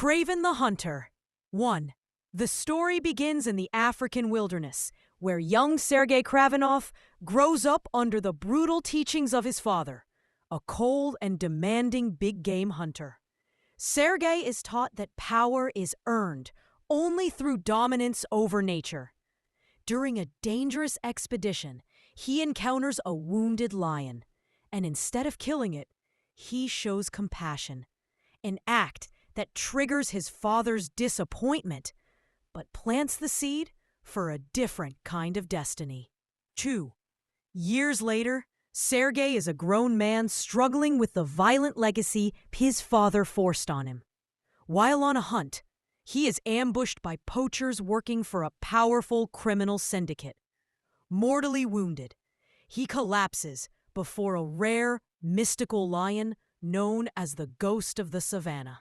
KRAVEN the Hunter. 1. The story begins in the African wilderness, where young Sergei Kravenov grows up under the brutal teachings of his father, a cold and demanding big-game hunter. Sergei is taught that power is earned only through dominance over nature. During a dangerous expedition, he encounters a wounded lion, and instead of killing it, he shows compassion, an act that triggers his father's disappointment, but plants the seed for a different kind of destiny. 2. Years later, Sergei is a grown man struggling with the violent legacy his father forced on him. While on a hunt, he is ambushed by poachers working for a powerful criminal syndicate. Mortally wounded, he collapses before a rare, mystical lion known as the Ghost of the Savannah.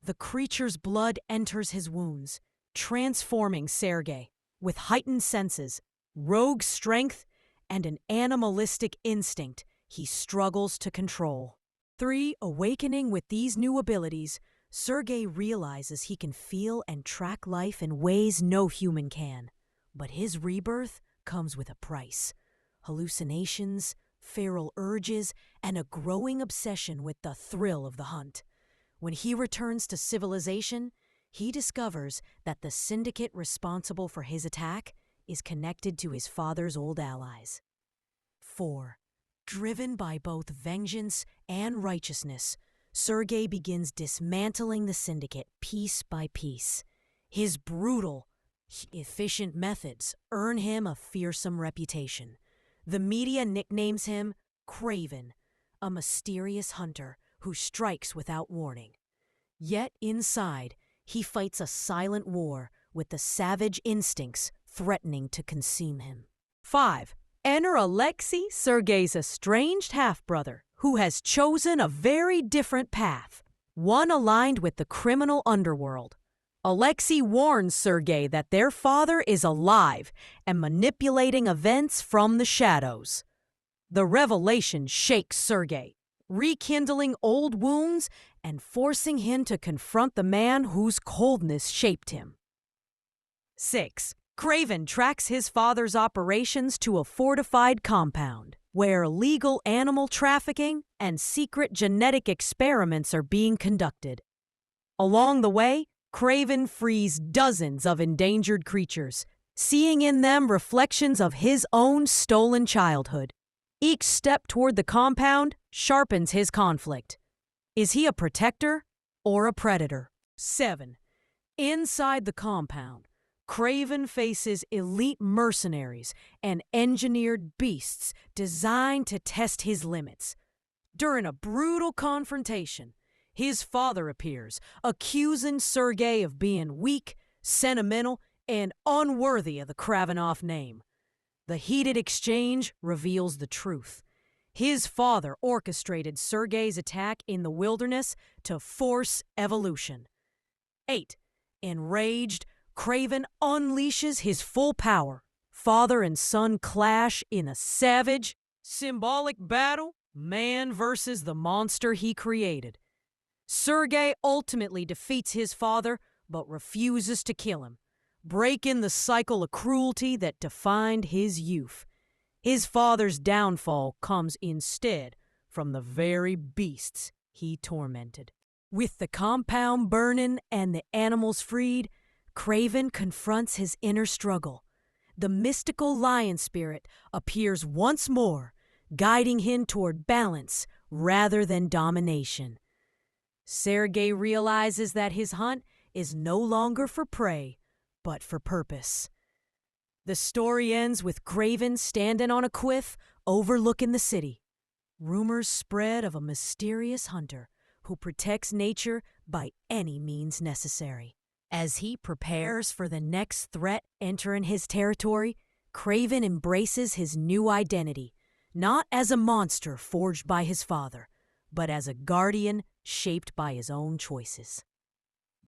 The creature's blood enters his wounds, transforming Sergei with heightened senses, rogue strength, and an animalistic instinct he struggles to control. 3. Awakening with these new abilities, Sergei realizes he can feel and track life in ways no human can. But his rebirth comes with a price: hallucinations, feral urges, and a growing obsession with the thrill of the hunt. When he returns to civilization, he discovers that the syndicate responsible for his attack is connected to his father's old allies. 4. Driven by both vengeance and righteousness, Sergei begins dismantling the syndicate piece by piece. His brutal, efficient methods earn him a fearsome reputation. The media nicknames him KRAVEN, a mysterious hunter who strikes without warning. Yet inside, he fights a silent war with the savage instincts threatening to consume him. 5. Enter Alexei, Sergei's estranged half-brother, who has chosen a very different path, one aligned with the criminal underworld. Alexei warns Sergei that their father is alive and manipulating events from the shadows. The revelation shakes Sergei, rekindling old wounds and forcing him to confront the man whose coldness shaped him. 6. KRAVEN tracks his father's operations to a fortified compound, where legal animal trafficking and secret genetic experiments are being conducted. Along the way, KRAVEN frees dozens of endangered creatures, seeing in them reflections of his own stolen childhood. Each step toward the compound sharpens his conflict. Is he a protector or a predator? 7. Inside the compound, KRAVEN faces elite mercenaries and engineered beasts designed to test his limits. During a brutal confrontation, his father appears, accusing Sergei of being weak, sentimental, and unworthy of the Kravenov name. The heated exchange reveals the truth. His father orchestrated Sergei's attack in the wilderness to force evolution. 8. Enraged, KRAVEN unleashes his full power. Father and son clash in a savage, symbolic battle, man versus the monster he created. Sergei ultimately defeats his father, but refuses to kill him, breaking the cycle of cruelty that defined his youth. His father's downfall comes instead from the very beasts he tormented. With the compound burning and the animals freed, KRAVEN confronts his inner struggle. The mystical lion spirit appears once more, guiding him toward balance rather than domination. Sergei realizes that his hunt is no longer for prey, but for purpose. The story ends with KRAVEN standing on a cliff overlooking the city. Rumors spread of a mysterious hunter who protects nature by any means necessary. As he prepares for the next threat entering his territory, KRAVEN embraces his new identity, not as a monster forged by his father, but as a guardian shaped by his own choices.